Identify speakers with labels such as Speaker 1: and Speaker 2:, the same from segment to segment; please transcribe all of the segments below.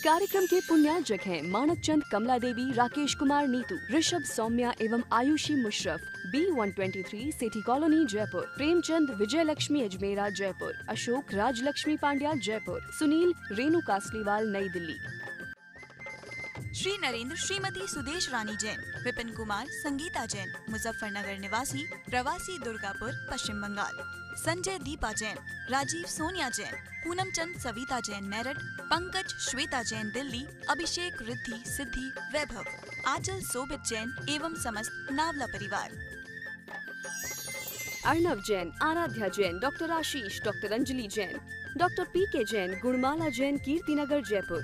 Speaker 1: कार्यक्रम के पुण्यार्जक हैं मानक चंद, कमला देवी, राकेश कुमार नीतू, ऋषभ, सौम्या एवं Ayushi Musharraf, B123 City Colony Jaipur, Premchand, Vijay Lakshmi Ajmera Jaipur, Ashok, Rajlakshmi Pandya Jaipur, Sunil, Renu Kasliwal New Delhi.
Speaker 2: Shri Narendra, Shrimati Sudesh रानी जैन, विपिन कुमार, संगीता जैन, मुजफ्फरनगर निवासी, प्रवासी दुर्गापुर, पश्चिम बंगाल, संजय दीपा जैन, राजीव सोनिया जैन, पूनम चंद सविता जैन मेरठ, पंकज श्वेता जैन दिल्ली, अभिषेक रिद्धि सिद्धि वैभव, आंचल सोबित जैन एवं समस्त नावला परिवार।
Speaker 1: Arnav Jain, Aaradhya Jain, doctor Ashish, doctor Anjali Jain, doctor PK Jain, Gunmala Jain, Kirtinagar Jaipur,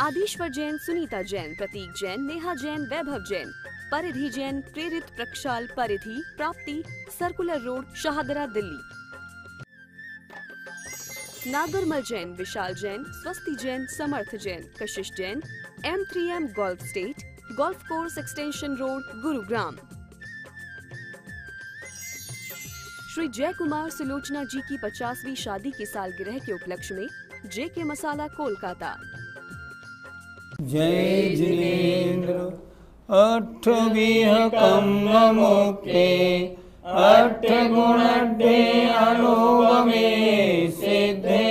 Speaker 1: Adishwar Jain, Sunita Jain, Prateek Jain, Neha Jain, Vaibhav Jain, Paridhi Jain, Prerit, Prakshal, Paridhi, Prapti, Circular Road, Shahdara Delhi, Nagarmal Jain, Vishal Jain, Swasti Jain, Samarth Jain, Kashish Jain, M3M Golf Estate, Golf Course Extension Road, Gurugram. Shri Jay Kumar Sulochana जी की 50वीं शादी की सालगिरह के उपलक्ष्य में JK मसाला कोलकाता।
Speaker 3: जय जिनेन्द्र अठविह कम्मोक्ते अठ गुणढ्ये अनुगमे सिद्धे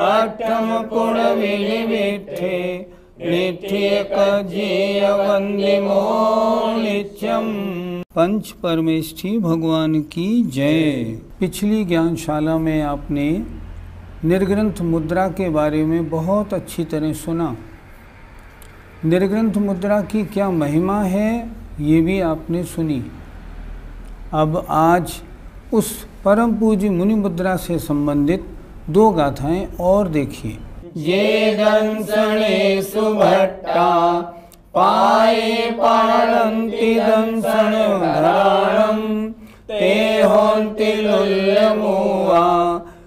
Speaker 3: अठम गुण विलिविठे निठ्यक जीय वंदिमो नित्यम। पंच परमेष्ठी भगवान की जय। पिछली ज्ञानशाला में आपने निर्ग्रंथ मुद्रा के बारे में बहुत अच्छी तरह सुना। निर्ग्रंथ मुद्रा की क्या महिमा है ये भी आपने सुनी। अब आज उस परम पूज्य मुनि मुद्रा से संबंधित 2 गाथाएं और देखिए। ये दंसणे सुभट्टा पाये पाणन्ति दंसन धराणं ते होन्ति लुल्लमुआ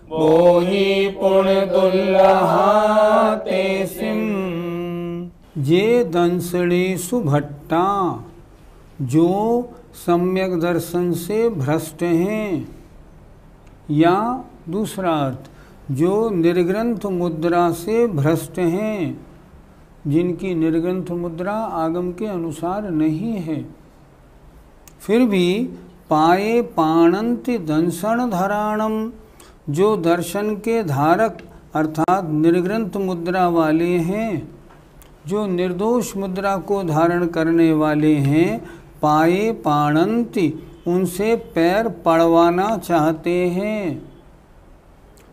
Speaker 3: बोहि पुण्य दुल्लहा ते सिम। ये दंसणे सुभट्टा जो सम्यक दर्शन से भ्रष्ट हैं, या दूसरा अर्थ जो निर्ग्रंथ मुद्रा से भ्रष्ट हैं, जिनकी निर्ग्रंथ मुद्रा आगम के अनुसार नहीं है, फिर भी पाये पाणन्ति दंसन धराणम जो दर्शन के धारक अर्थात निर्ग्रंथ मुद्रा वाले हैं, जो निर्दोष मुद्रा को धारण करने वाले हैं, पाये पाणन्ति उनसे पैर पड़वाना चाहते हैं।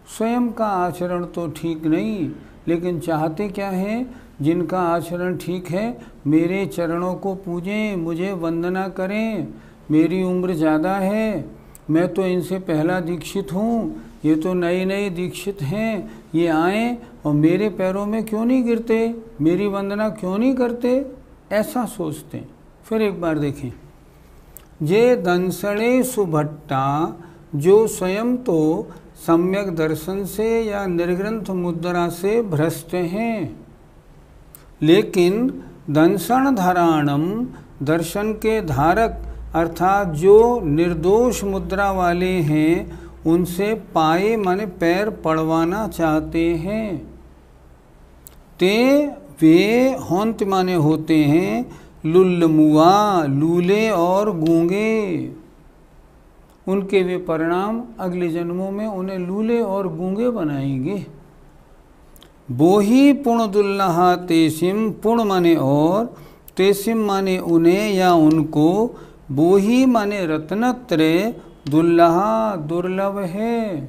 Speaker 3: स्वयं का आचरण तो ठीक नहीं, लेकिन चाहते क्या है? जिनका आचरण ठीक है मेरे चरणों को पूजें, मुझे वंदना करें, मेरी उम्र ज़्यादा है, मैं तो इनसे पहला दीक्षित हूँ, ये तो नए नए दीक्षित हैं, ये आएँ और मेरे पैरों में क्यों नहीं गिरते, मेरी वंदना क्यों नहीं करते, ऐसा सोचते। फिर एक बार देखें। ये दंसणे सुभट्टा जो स्वयं तो सम्यक दर्शन से या निर्ग्रंथ मुद्रा से भ्रष्ट हैं, लेकिन दंसन धराणम दर्शन के धारक अर्थात जो निर्दोष मुद्रा वाले हैं उनसे पाए माने पैर पड़वाना चाहते हैं। ते वे होंत माने होते हैं लुल्लमुआ लूले और गूंगे। उनके वे परिणाम अगले जन्मों में उन्हें लूले और गूंगे बनाएंगे। बोही पुण्य दुल्लहा तेसिम, पुण्य माने और, तेसिम माने उन्हें या उनको, बोही माने रत्नत्रय, दुल्लहा दुर्लभ है।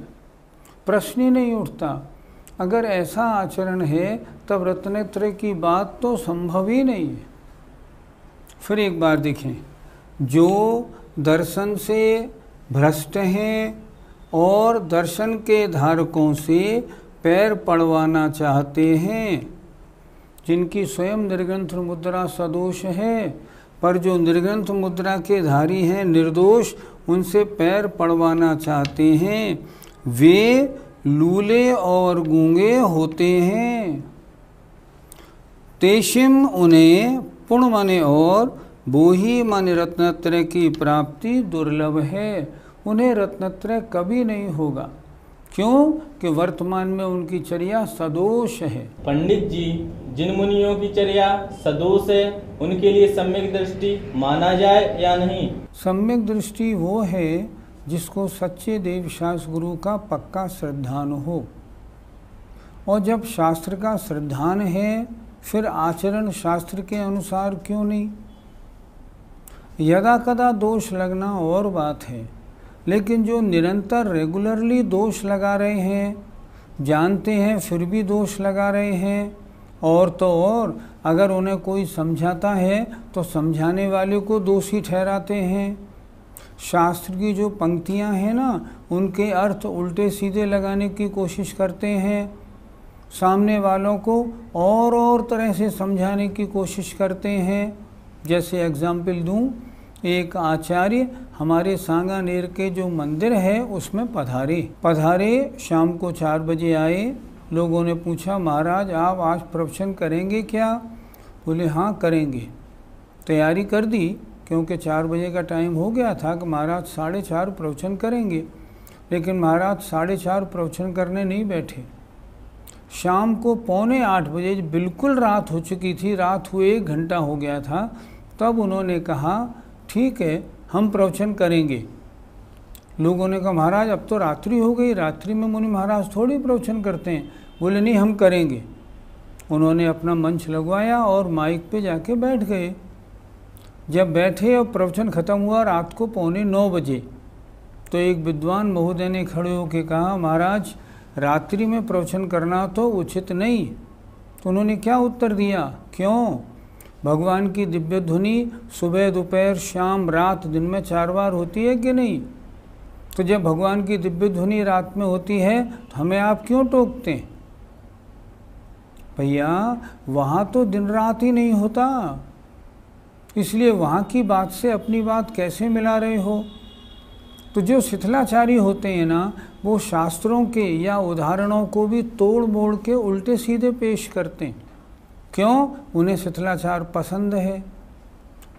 Speaker 3: प्रश्न ही नहीं उठता, अगर ऐसा आचरण है तब रत्नत्रय की बात तो संभव ही नहीं है। फिर एक बार देखें। जो दर्शन से भ्रष्ट हैं और दर्शन के धारकों से पैर पड़वाना चाहते हैं, जिनकी स्वयं निर्ग्रंथ मुद्रा सदोष है, पर जो निर्ग्रंथ मुद्रा के धारी हैं निर्दोष, उनसे पैर पड़वाना चाहते हैं, वे लूले और गूंगे होते हैं। तेशिम उन्हें, पुण्य माने और, बोही माने रत्नत्रय की प्राप्ति दुर्लभ है, उन्हें रत्नत्रय कभी नहीं होगा। क्यों कि वर्तमान में उनकी चर्या सदोष है।
Speaker 4: पंडित जी, जिन मुनियों की चर्या सदोष है उनके लिए सम्यक दृष्टि माना जाए या नहीं?
Speaker 3: सम्यक दृष्टि वो है जिसको सच्चे देव शास्त्र गुरु का पक्का श्रद्धान हो। और जब शास्त्र का श्रद्धान है फिर आचरण शास्त्र के अनुसार क्यों नहीं? यदा कदा दोष लगना और बात है, लेकिन जो निरंतर रेगुलरली दोष लगा रहे हैं, जानते हैं फिर भी दोष लगा रहे हैं, और तो और अगर उन्हें कोई समझाता है तो समझाने वाले को दोषी ठहराते हैं। शास्त्र की जो पंक्तियां हैं ना, उनके अर्थ उल्टे सीधे लगाने की कोशिश करते हैं, सामने वालों को और तरह से समझाने की कोशिश करते हैं। जैसे एग्जाम्पल दूं, एक आचार्य हमारे सांगानेर के जो मंदिर है उसमें पधारे, शाम को 4 बजे आए। लोगों ने पूछा, महाराज आप आज प्रवचन करेंगे क्या? बोले हाँ करेंगे। तैयारी कर दी, क्योंकि 4 बजे का टाइम हो गया था कि महाराज 4:30 प्रवचन करेंगे। लेकिन महाराज 4:30 प्रवचन करने नहीं बैठे। शाम को 7:45 बजे, बिल्कुल रात हो चुकी थी, रात हुए 1 घंटा हो गया था, तब उन्होंने कहा ठीक है हम प्रवचन करेंगे। लोगों ने कहा महाराज अब तो रात्रि हो गई, रात्रि में मुनि महाराज थोड़ी प्रवचन करते हैं। बोले नहीं हम करेंगे। उन्होंने अपना मंच लगवाया और माइक पे जाके बैठ गए। जब बैठे और प्रवचन ख़त्म हुआ रात को 8:45 बजे, तो एक विद्वान महोदय ने खड़े होकर कहा महाराज रात्रि में प्रवचन करना तो उचित नहीं। तो उन्होंने क्या उत्तर दिया, क्यों? भगवान की दिव्य ध्वनि सुबह दोपहर शाम रात दिन में 4 बार होती है कि नहीं? तो जब भगवान की दिव्य ध्वनि रात में होती है तो हमें आप क्यों टोकते हैं? भैया वहाँ तो दिन रात ही नहीं होता, इसलिए वहाँ की बात से अपनी बात कैसे मिला रहे हो? तो जो शिथिलाचारी होते हैं ना, वो शास्त्रों के या उदाहरणों को भी तोड़ मोड़ के उल्टे सीधे पेश करते हैं। क्यों? उन्हें शिथिलाचार पसंद है।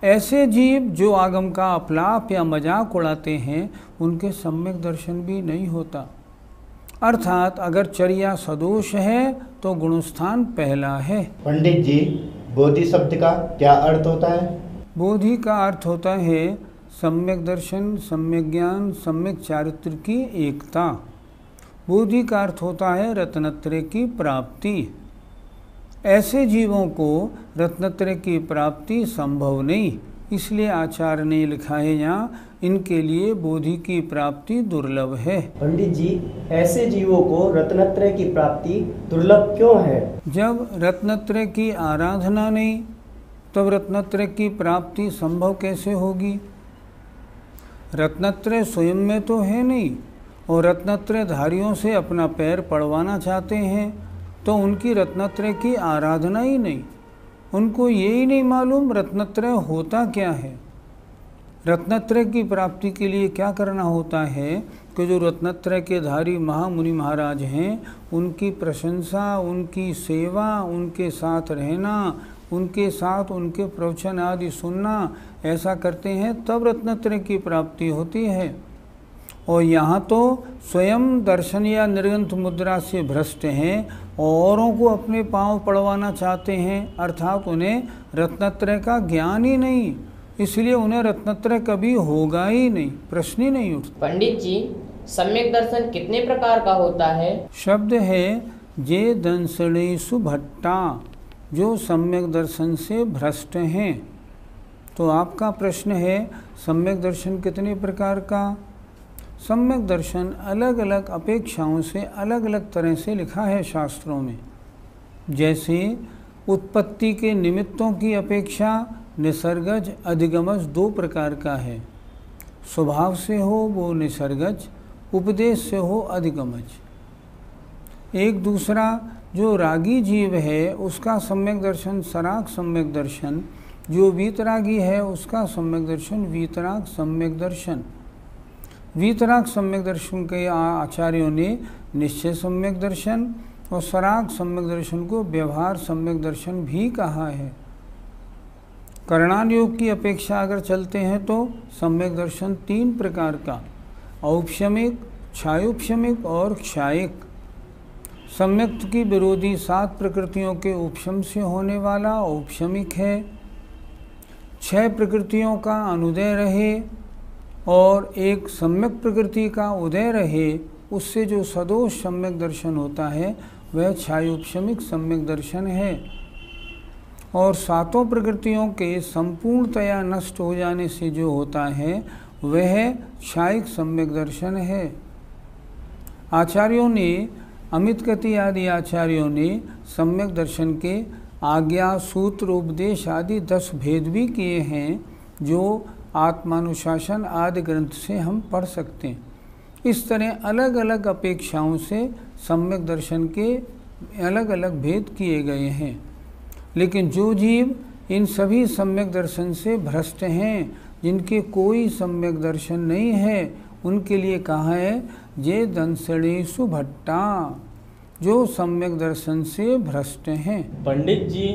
Speaker 3: ऐसे जीव जो आगम का अपलाप या मजाक उड़ाते हैं, उनके सम्यक दर्शन भी नहीं होता। अर्थात अगर चर्या सदोष है तो गुणस्थान पहला है।
Speaker 5: पंडित जी, बोधि शब्द का क्या अर्थ होता है?
Speaker 3: बोधि का अर्थ होता है सम्यक दर्शन, सम्यक ज्ञान, सम्यक चारित्र की एकता। बोधि का अर्थ होता है रत्नत्रय की प्राप्ति। ऐसे जीवों को रत्नत्रय की प्राप्ति संभव नहीं, इसलिए आचार्य ने लिखा है यहाँ इनके लिए बोधि की प्राप्ति दुर्लभ है।
Speaker 6: पंडित जी, ऐसे जीवों को रत्नत्रय की प्राप्ति दुर्लभ क्यों है?
Speaker 3: जब रत्नत्रय की आराधना नहीं, तब रत्नत्रय की प्राप्ति संभव कैसे होगी? रत्नत्रय स्वयं में तो है नहीं, और रत्नत्रय धारियों से अपना पैर पड़वाना चाहते हैं, तो उनकी रत्नत्रय की आराधना ही नहीं। उनको यही नहीं मालूम रत्नत्रय होता क्या है। रत्नत्रय की प्राप्ति के लिए क्या करना होता है कि जो रत्नत्रय के धारी महामुनि महाराज हैं, उनकी प्रशंसा, उनकी सेवा, उनके साथ रहना, उनके साथ उनके प्रवचन आदि सुनना, ऐसा करते हैं तब रत्नत्रय की प्राप्ति होती है। और यहाँ तो स्वयं दर्शन या निर्गंथ मुद्रा से भ्रष्ट हैं, औरों को अपने पांव पड़वाना चाहते हैं, अर्थात उन्हें रत्नत्रय का ज्ञान ही नहीं, इसलिए उन्हें रत्नत्रय कभी होगा ही नहीं, प्रश्न ही नहीं उठता।
Speaker 7: पंडित जी, सम्यक दर्शन कितने प्रकार का होता है?
Speaker 3: शब्द है जे दंसणेषु भट्टा, जो सम्यक दर्शन से भ्रष्ट हैं। तो आपका प्रश्न है सम्यक दर्शन कितने प्रकार का? सम्यक दर्शन अलग अलग अपेक्षाओं से अलग अलग तरह से लिखा है शास्त्रों में। जैसे उत्पत्ति के निमित्तों की अपेक्षा निसर्गज अधिगमज 2 प्रकार का है। स्वभाव से हो वो निसर्गज, उपदेश से हो अधिगमज। एक दूसरा जो रागी जीव है उसका सम्यक दर्शन सराग सम्यक दर्शन, जो वीतरागी है उसका सम्यक दर्शन वीतराग सम्यक दर्शन। वीतराग सम्यक दर्शन के आचार्यों ने निश्चय सम्यक दर्शन और सराग सम्यक दर्शन को व्यवहार सम्यक दर्शन भी कहा है। करणान योग की अपेक्षा अगर चलते हैं तो सम्यक दर्शन 3 प्रकार का, औपशमिक, क्षायोपशमिक और क्षायिक। सम्यक्त की विरोधी 7 प्रकृतियों के उपशम से होने वाला औपशमिक है। 6 प्रकृतियों का अनुदय रहे और एक सम्यक प्रकृति का उदय रहे, उससे जो सदोष सम्यक दर्शन होता है वह क्षायोपशमिक सम्यक दर्शन है। और 7 प्रकृतियों के संपूर्णतया नष्ट हो जाने से जो होता है वह क्षायिक सम्यक दर्शन है। आचार्यों ने, अमित गति आदि आचार्यों ने सम्यक दर्शन के आज्ञा, सूत्र, उपदेश आदि 10 भेद भी किए हैं, जो आत्मानुशासन आदि ग्रंथ से हम पढ़ सकते हैं। इस तरह अलग अलग अपेक्षाओं से सम्यक दर्शन के अलग अलग भेद किए गए हैं। लेकिन जो जीव इन सभी सम्यक दर्शन से भ्रष्ट हैं, जिनके कोई सम्यक दर्शन नहीं है, उनके लिए कहा है जे दंसणेषु भट्टा, जो सम्यक दर्शन से भ्रष्ट हैं।
Speaker 4: पंडित जी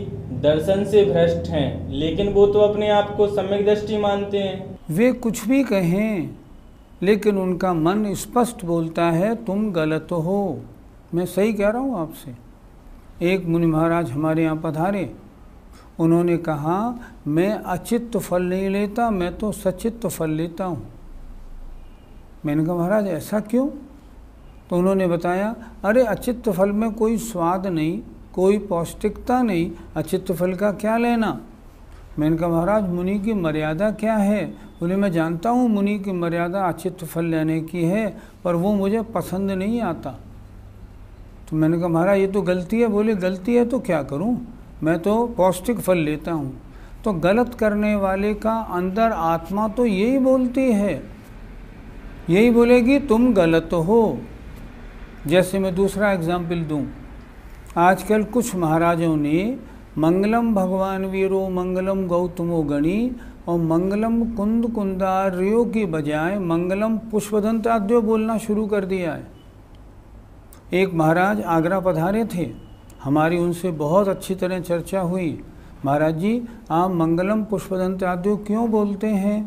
Speaker 4: दर्शन से भ्रष्ट हैं, लेकिन वो तो अपने आप को सम्यक दृष्टि मानते हैं।
Speaker 3: वे कुछ भी कहें, लेकिन उनका मन स्पष्ट बोलता है तुम गलत हो। मैं सही कह रहा हूँ आपसे। एक मुनि महाराज हमारे यहाँ पधारे, उन्होंने कहा मैं अचित्त फल नहीं लेता, मैं तो सचित्त फल लेता हूँ। मैंने कहा महाराज ऐसा क्यों? तो उन्होंने बताया, अरे अचित्त फल में कोई स्वाद नहीं, कोई पौष्टिकता नहीं, अचित्त फल का क्या लेना। मैंने कहा महाराज मुनि की मर्यादा क्या है? बोले मैं जानता हूँ मुनि की मर्यादा अचित्त फल लेने की है, पर वो मुझे पसंद नहीं आता। तो मैंने कहा महाराज ये तो गलती है। बोले गलती है तो क्या करूं, मैं तो पौष्टिक फल लेता हूं। तो गलत करने वाले का अंदर आत्मा तो यही बोलती है, यही बोलेगी तुम गलत हो। जैसे मैं दूसरा एग्जाम्पल दूं, आजकल कुछ महाराजों ने मंगलम भगवान वीरो मंगलम गौतमो गणी और मंगलम कुंद कुंदार्यो की बजाय मंगलम पुष्पदंताद्यो बोलना शुरू कर दिया है। एक महाराज आगरा पधारे थे, हमारी उनसे बहुत अच्छी तरह चर्चा हुई। महाराज जी आप मंगलम पुष्पदंताद्यो क्यों बोलते हैं?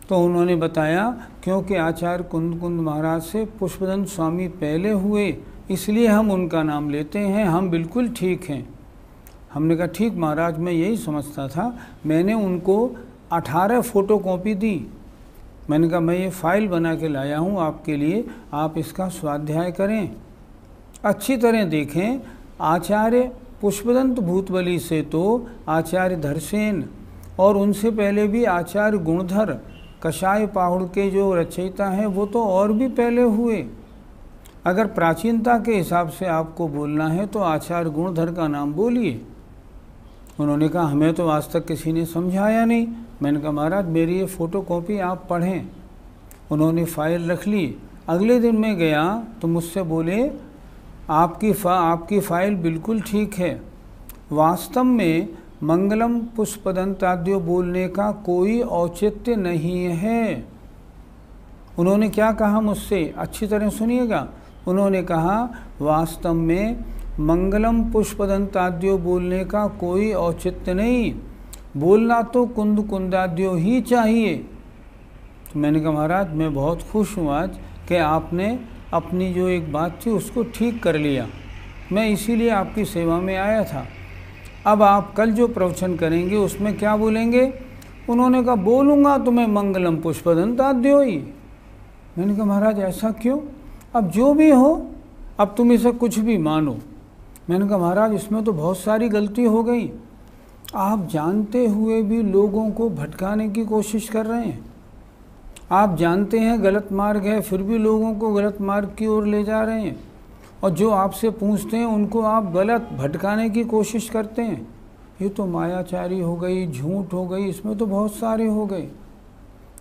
Speaker 3: तो उन्होंने बताया क्योंकि आचार्य कुंद कुंद महाराज से पुष्पदंत स्वामी पहले हुए, इसलिए हम उनका नाम लेते हैं, हम बिल्कुल ठीक हैं। हमने कहा ठीक महाराज मैं यही समझता था। मैंने उनको 18 फोटो कॉपी दी। मैंने कहा मैं ये फाइल बना के लाया हूँ आपके लिए, आप इसका स्वाध्याय करें, अच्छी तरह देखें। आचार्य पुष्पदंत भूतबली से तो आचार्य धरसेन और उनसे पहले भी आचार्य गुणधर कषाय पाहुड़ के जो रचयिता हैं वो तो और भी पहले हुए। अगर प्राचीनता के हिसाब से आपको बोलना है तो आचार्य गुणधर का नाम बोलिए। उन्होंने कहा हमें तो आज तक किसी ने समझाया नहीं। मैंने कहा महाराज मेरी ये फ़ोटो कॉपी आप पढ़ें। उन्होंने फ़ाइल रख ली। अगले दिन मैं गया तो मुझसे बोले आपकी फ़ाइल बिल्कुल ठीक है, वास्तव में मंगलम पुष्पदंताद्यो बोलने का कोई औचित्य नहीं है। उन्होंने क्या कहा मुझसे, अच्छी तरह सुनिएगा। उन्होंने कहा वास्तव में मंगलम पुष्पदंताद्यो बोलने का कोई औचित्य नहीं, बोलना तो कुंद कुंदाद्यो ही चाहिए। तो मैंने कहा महाराज मैं बहुत खुश हूँ आज कि आपने अपनी जो एक बात थी उसको ठीक कर लिया, मैं इसीलिए आपकी सेवा में आया था। अब आप कल जो प्रवचन करेंगे उसमें क्या बोलेंगे? उन्होंने कहा बोलूँगा तो मैं मंगलम पुष्पदंताद्यो ही। मैंने कहा महाराज ऐसा क्यों? अब जो भी हो, अब तुम इसे कुछ भी मानो। मैंने कहा महाराज इसमें तो बहुत सारी गलती हो गई, आप जानते हुए भी लोगों को भटकाने की कोशिश कर रहे हैं। आप जानते हैं गलत मार्ग है, फिर भी लोगों को गलत मार्ग की ओर ले जा रहे हैं, और जो आपसे पूछते हैं उनको आप गलत भटकाने की कोशिश करते हैं। ये तो मायाचारी हो गई, झूठ हो गई, इसमें तो बहुत सारे हो गए।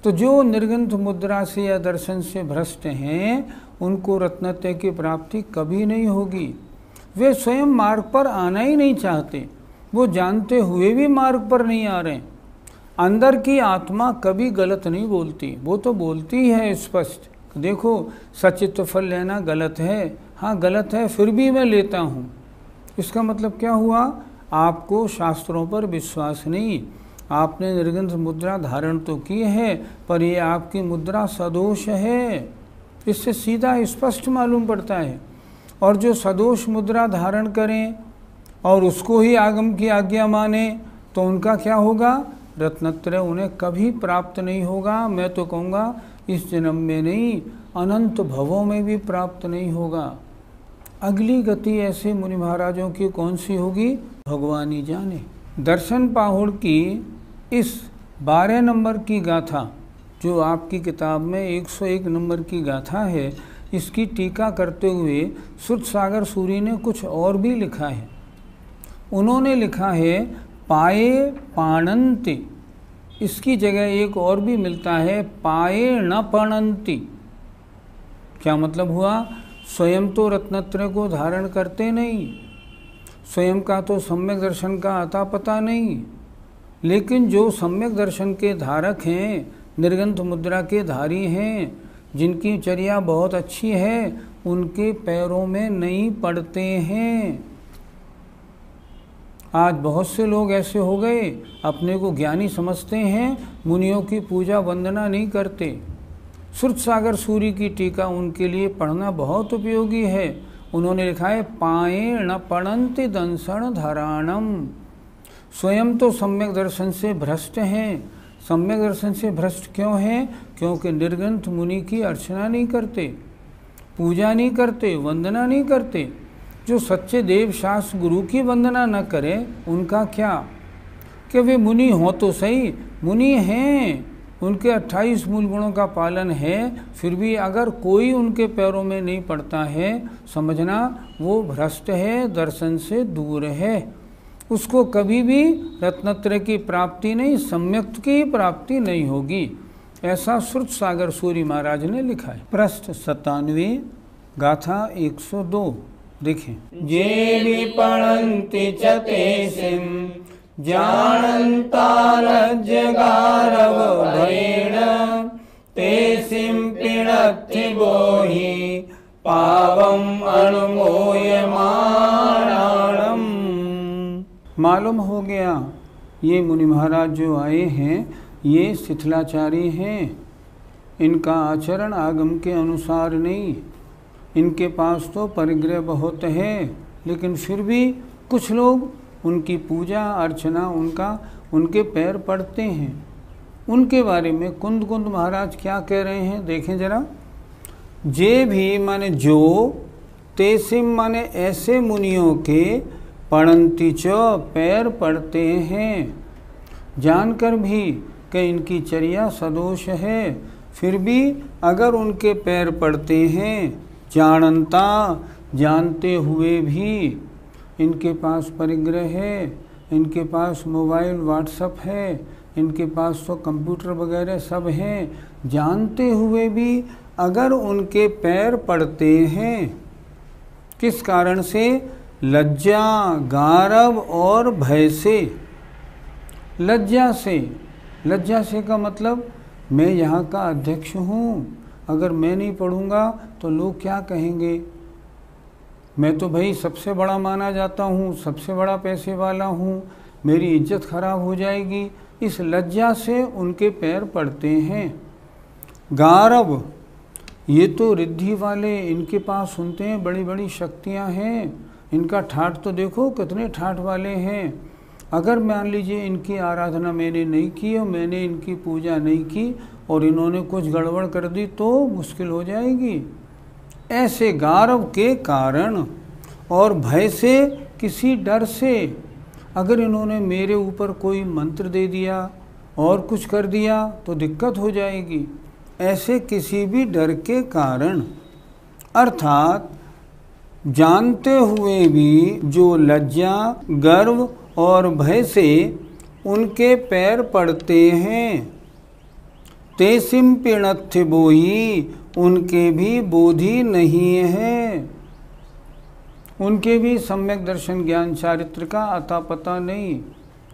Speaker 3: तो जो निर्ग्रंथ मुद्रा से या दर्शन से भ्रष्ट हैं उनको रत्नत्रय की प्राप्ति कभी नहीं होगी। वे स्वयं मार्ग पर आना ही नहीं चाहते, वो जानते हुए भी मार्ग पर नहीं आ रहे। अंदर की आत्मा कभी गलत नहीं बोलती, वो तो बोलती है स्पष्ट, देखो सचित्त फल लेना गलत है, हाँ गलत है फिर भी मैं लेता हूँ। इसका मतलब क्या हुआ? आपको शास्त्रों पर विश्वास नहीं। आपने निर्ग्रंथ मुद्रा धारण तो की है, पर ये आपकी मुद्रा सदोष है, इससे सीधा स्पष्ट मालूम पड़ता है। और जो सदोष मुद्रा धारण करें और उसको ही आगम की आज्ञा माने तो उनका क्या होगा? रत्नत्रय उन्हें कभी प्राप्त नहीं होगा। मैं तो कहूँगा इस जन्म में नहीं, अनंत भवों में भी प्राप्त नहीं होगा। अगली गति ऐसे मुनि महाराजों की कौन सी होगी, भगवान ही जाने। दर्शन पाहुड़ की इस 12 नंबर की गाथा, जो आपकी किताब में 101 नंबर की गाथा है, इसकी टीका करते हुए श्रुतसागर सूरी ने कुछ और भी लिखा है। उन्होंने लिखा है पाए पाणंति, इसकी जगह एक और भी मिलता है पाए न पणंति। क्या मतलब हुआ? स्वयं तो रत्नत्रय को धारण करते नहीं, स्वयं का तो सम्यक दर्शन का आता पता नहीं, लेकिन जो सम्यक दर्शन के धारक हैं, निर्गंथ मुद्रा के धारी हैं, जिनकी चर्या बहुत अच्छी है, उनके पैरों में नहीं पड़ते हैं। आज बहुत से लोग ऐसे हो गए, अपने को ज्ञानी समझते हैं, मुनियों की पूजा वंदना नहीं करते। श्रुतसागर सूरी की टीका उनके लिए पढ़ना बहुत उपयोगी है। उन्होंने लिखा है पाएण पणंति दंसण धराणम। स्वयं तो सम्यक दर्शन से भ्रष्ट हैं। सम्यक दर्शन से भ्रष्ट क्यों हैं? क्योंकि निर्ग्रंथ मुनि की अर्चना नहीं करते, पूजा नहीं करते, वंदना नहीं करते। जो सच्चे देव शास्त्र गुरु की वंदना न करें, उनका क्या? कि वे मुनि हों तो सही, मुनि हैं, उनके 28 मूल गुणों का पालन है, फिर भी अगर कोई उनके पैरों में नहीं पड़ता है, समझना वो भ्रष्ट है, दर्शन से दूर है। उसको कभी भी रत्नत्रय की प्राप्ति नहीं, सम्यक की प्राप्ति नहीं होगी। ऐसा श्रुतसागर सूरी महाराज ने लिखा है। पृष्ठ 97, गाथा 102 देखें।
Speaker 8: जे विपणन्ति च तेसिं जानन्ता लज्जगारव भयेन तेसिं पिणत्ति बोहि पावम अनुमोयमाणाणम्।
Speaker 3: मालूम हो गया ये मुनि महाराज जो आए हैं ये शिथिलाचारी हैं। इनका आचरण आगम के अनुसार नहीं, इनके पास तो परिग्रह बहुत है, लेकिन फिर भी कुछ लोग उनकी पूजा अर्चना उनके पैर पड़ते हैं। उनके बारे में कुंद कुंद महाराज क्या कह रहे हैं देखें जरा। जे भी माने जो, तेसिम माने ऐसे मुनियों के, पणंति च पैर पड़ते हैं, जानकर भी कि इनकी चर्या सदोष है, फिर भी अगर उनके पैर पड़ते हैं, जानता जानते हुए भी, इनके पास परिग्रह है, इनके पास मोबाइल व्हाट्सएप है, इनके पास तो कंप्यूटर वगैरह सब हैं, जानते हुए भी अगर उनके पैर पड़ते हैं, किस कारण से? लज्जा, गारव और भय से। लज्जा से, लज्जा से का मतलब मैं यहाँ का अध्यक्ष हूँ, अगर मैं नहीं पढ़ूँगा तो लोग क्या कहेंगे, मैं तो भाई सबसे बड़ा माना जाता हूँ, सबसे बड़ा पैसे वाला हूँ, मेरी इज्जत खराब हो जाएगी। इस लज्जा से उनके पैर पड़ते हैं। गारव, ये तो रिद्धि वाले, इनके पास सुनते हैं बड़ी बड़ी शक्तियाँ हैं, इनका ठाठ तो देखो कितने ठाठ वाले हैं। अगर मान लीजिए इनकी आराधना मैंने नहीं की और मैंने इनकी पूजा नहीं की और इन्होंने कुछ गड़बड़ कर दी तो मुश्किल हो जाएगी। ऐसे गारव के कारण और भय से, किसी डर से, अगर इन्होंने मेरे ऊपर कोई मंत्र दे दिया और कुछ कर दिया तो दिक्कत हो जाएगी। ऐसे किसी भी डर के कारण, अर्थात जानते हुए भी जो लज्जा, गर्व और भय से उनके पैर पड़ते हैं। तेसिम पिणत्थि बोही, उनके भी बोधि नहीं है, उनके भी सम्यक दर्शन ज्ञान चारित्र का अता पता नहीं।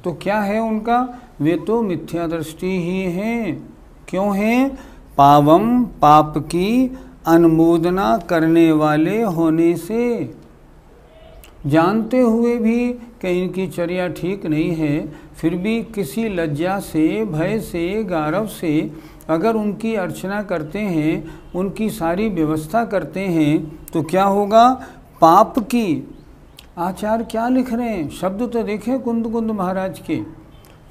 Speaker 3: तो क्या है उनका? वे तो मिथ्या दृष्टि ही हैं। क्यों हैं? पावम, पाप की अनुमोदना करने वाले होने से। जानते हुए भी कि इनकी चर्या ठीक नहीं है, फिर भी किसी लज्जा से, भय से, गारव से अगर उनकी अर्चना करते हैं, उनकी सारी व्यवस्था करते हैं, तो क्या होगा? पाप की। आचार्य क्या लिख रहे हैं? शब्द तो देखें कुंद कुंद महाराज के।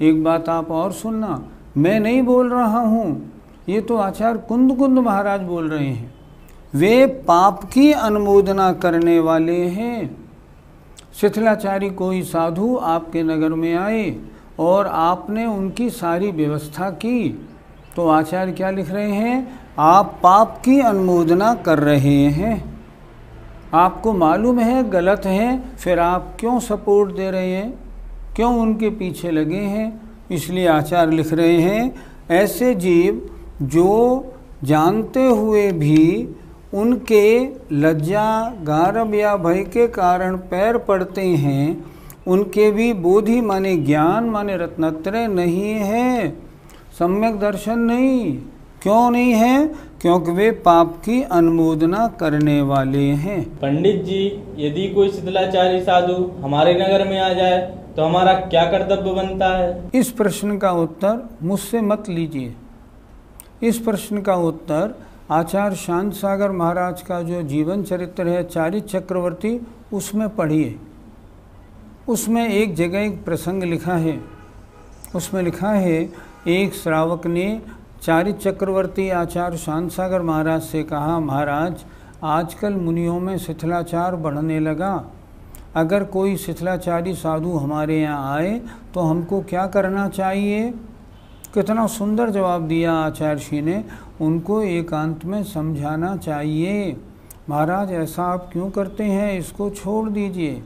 Speaker 3: एक बात आप और सुनना, मैं नहीं बोल रहा हूँ, ये तो आचार्य कुंद कुंद महाराज बोल रहे हैं। वे पाप की अनुमोदना करने वाले हैं। शिथिलाचारी कोई साधु आपके नगर में आए और आपने उनकी सारी व्यवस्था की, तो आचार्य क्या लिख रहे हैं? आप पाप की अनुमोदना कर रहे हैं। आपको मालूम है गलत है, फिर आप क्यों सपोर्ट दे रहे हैं, क्यों उनके पीछे लगे हैं? इसलिए आचार्य लिख रहे हैं, ऐसे जीव जो जानते हुए भी उनके लज्जा, गारव या भय के कारण पैर पड़ते हैं, उनके भी बोधि माने ज्ञान माने रत्नत्रय नहीं है, सम्यक दर्शन नहीं। क्यों नहीं है? क्योंकि वे पाप की अनुमोदना करने वाले हैं।
Speaker 4: पंडित जी, यदि कोई शिथिलाचारी साधु हमारे नगर में आ जाए तो हमारा क्या कर्तव्य बनता है?
Speaker 3: इस प्रश्न का उत्तर मुझसे मत लीजिए। इस प्रश्न का उत्तर आचार्य शांत सागर महाराज का जो जीवन चरित्र है चारित चक्रवर्ती, उसमें पढ़िए। उसमें एक जगह एक प्रसंग लिखा है। उसमें लिखा है, एक श्रावक ने चारित चक्रवर्ती आचार्य शांत सागर महाराज से कहा, महाराज आजकल मुनियों में शिथिलाचार बढ़ने लगा, अगर कोई शिथिलाचारी साधु हमारे यहाँ आए तो हमको क्या करना चाहिए? कितना सुंदर जवाब दिया आचार्य श्री ने, उनको एकांत में समझाना चाहिए। महाराज ऐसा आप क्यों करते हैं, इसको छोड़ दीजिए।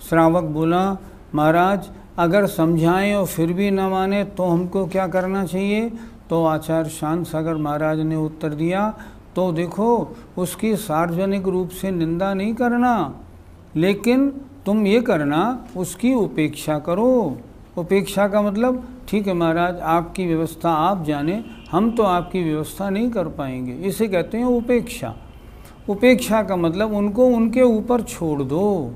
Speaker 3: श्रावक बोला, महाराज अगर समझाएं और फिर भी न माने तो हमको क्या करना चाहिए? तो आचार्य शांत सागर महाराज ने उत्तर दिया, तो देखो उसकी सार्वजनिक रूप से निंदा नहीं करना, लेकिन तुम ये करना, उसकी उपेक्षा करो। उपेक्षा का मतलब, ठीक है महाराज आपकी व्यवस्था आप जाने, हम तो आपकी व्यवस्था नहीं कर पाएंगे, इसे कहते हैं उपेक्षा। उपेक्षा का मतलब उनको उनके ऊपर छोड़ दो।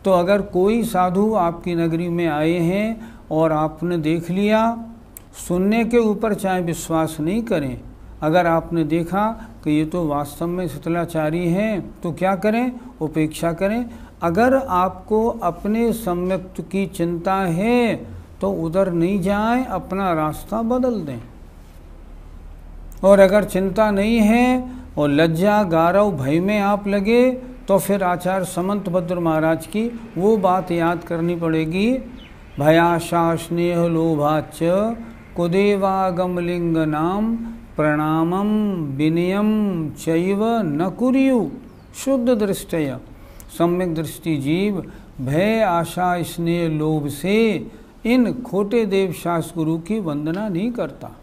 Speaker 3: तो अगर कोई साधु आपकी नगरी में आए हैं और आपने देख लिया, सुनने के ऊपर चाहे विश्वास नहीं करें, अगर आपने देखा कि ये तो वास्तव में शिथिलाचारी हैं, तो क्या करें? उपेक्षा करें। अगर आपको अपने सम्यक्त की चिंता है तो उधर नहीं जाएं, अपना रास्ता बदल दें। और अगर चिंता नहीं है और लज्जा, गारव, भय में आप लगे, तो फिर आचार्य समंत भद्र महाराज की वो बात याद करनी पड़ेगी, भयाशा स्नेह लोभाच कुदेवागमलिंग नाम प्रणामम विनयम चैव न कुर्यु शुद्ध दृष्टया। सम्यक दृष्टि जीव भय, आशा, स्नेह, लोभ से इन खोटे देव शास्त्र गुरु की वंदना नहीं करता।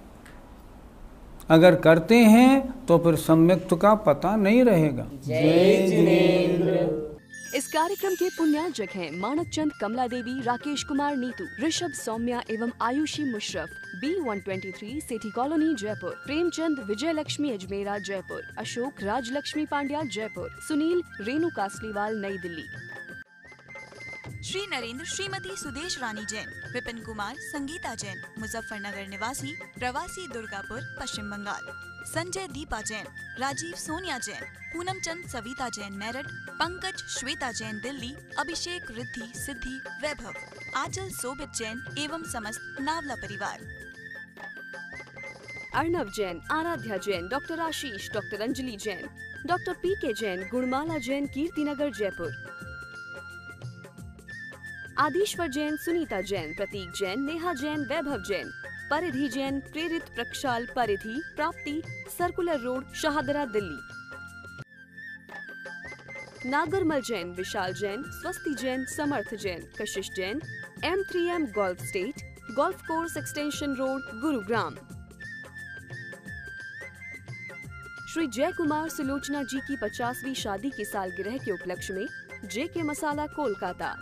Speaker 3: अगर करते हैं तो फिर सम्यक्त का पता नहीं रहेगा।
Speaker 7: जय जिनेंद्र।
Speaker 1: इस कार्यक्रम के पुण्यार्जक हैं मानक चंद कमला देवी, राकेश कुमार नीतू, ऋषभ सौम्या एवं आयुषी मुशरफ, B123 सेठी कॉलोनी जयपुर, प्रेमचंद विजय लक्ष्मी अजमेरा जयपुर, अशोक राजलक्ष्मी पांड्या जयपुर, सुनील रेणु कासलीवाल नई दिल्ली।
Speaker 2: श्री नरेंद्र श्रीमती सुदेश रानी जैन, विपिन कुमार संगीता जैन, मुजफ्फरनगर निवासी, प्रवासी दुर्गापुर पश्चिम बंगाल, संजय दीपा जैन, राजीव सोनिया जैन, पूनम चंद सविता जैन मेरठ, पंकज श्वेता जैन दिल्ली, अभिषेक रिद्धि सिद्धि वैभव, आंचल सोबित जैन एवं समस्त नावला परिवार।
Speaker 1: Arnav Jain, Aaradhya Jain, doctor Ashish, doctor Anjali Jain, doctor PK Jain, Gunmala Jain Kirtinagar Jaipur, Adishwar Jain, Sunita Jain, Prateek Jain, Neha Jain, Vaibhav Jain, Paridhi Jain, Prerit Prakshal Paridhi, Prapti, Circular Road, Shahdara Delhi, Nagarmal Jain, Vishal Jain, Swasti Jain, Samarth Jain, Kashish Jain, M3M Golf Estate, Golf Course Extension Road, Gurugram. Shri Jay Kumar Sulochana जी की 50वीं शादी की सालगिरह के उपलक्ष्य में JK मसाला कोलकाता।